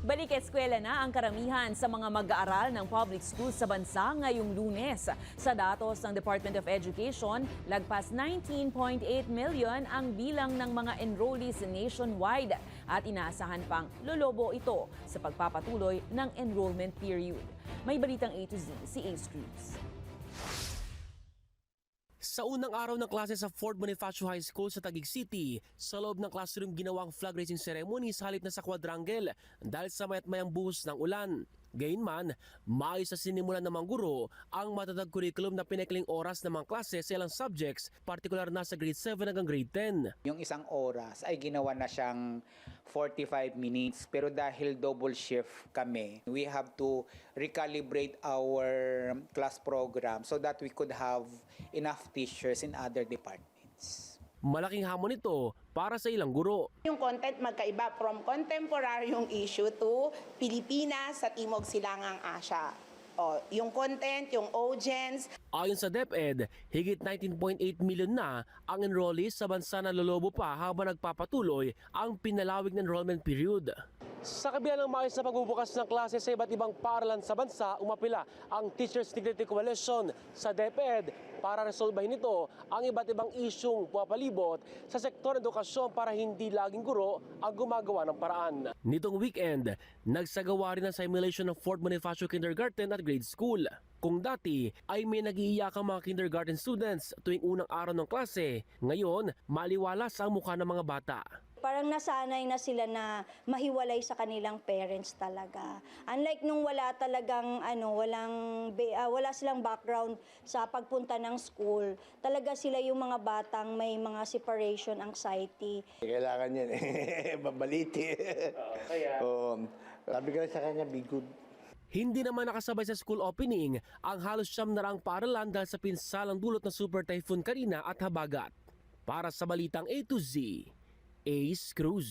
Balik eskwela na ang karamihan sa mga mag-aaral ng public schools sa bansa ngayong Lunes. Sa datos ng Department of Education, lagpas 19.8 million ang bilang ng mga enrollees nationwide at inaasahan pang lolobo ito sa pagpapatuloy ng enrollment period. May balitang A to Z si Ace Cruz. Sa unang araw ng klase sa Fort Bonifacio High School sa Taguig City, sa loob ng classroom ginawang flag raising ceremony sa halip na sa quadrangle dahil sa mayat-mayang buhos ng ulan. Gayunman, maayos sa sinimulan ng mga guro ang matatag curriculum na pinekling oras ng mga klase sa ilang subjects, partikular na sa grade 7 hanggang grade 10. Yung isang oras ay ginawa na siyang 45 minutes pero dahil double shift kami, we have to recalibrate our class program so that we could have enough teachers in other departments. Malaking hamon ito para sa ilang guro. Yung content magkaiba from contemporaryong issue to Pilipinas sa Timog Silangang Asya. Yung content, yung audience. Ayon sa DepEd, higit 19.8 million na ang enrollees sa bansa na lolobo pa habang nagpapatuloy ang pinalawig na enrollment period. Sa kabila ng maayos na pagbubukas ng klase sa iba't ibang paaralan sa bansa, umapila ang Teachers Dignity Coalition sa DepEd para resolbahin ito ang iba't ibang isyung pumapalibot sa sektor ng edukasyon para hindi laging guro ang gumagawa ng paraan. Nitong weekend, nagsagawa rin ang simulation ng Fort Bonifacio Kindergarten at Grade School. Kung dati ay may nag-iiyakang mga kindergarten students tuwing unang araw ng klase, ngayon maliwalas ang mukha ng mga bata. Parang nasanay na sila na mahiwalay sa kanilang parents talaga. Unlike nung wala talagang wala silang background sa pagpunta ng school, talaga sila yung mga batang may mga separation anxiety. Kailangan yan babaliti. Sabi ko sa kanya, be good. Hindi naman nakasabay sa school opening ang halos 9 na raang paaralan dahil sa pinsalang dulot ng Super Typhoon Karina at Habagat. Para sa Balitang A to Z, Ace Cruz.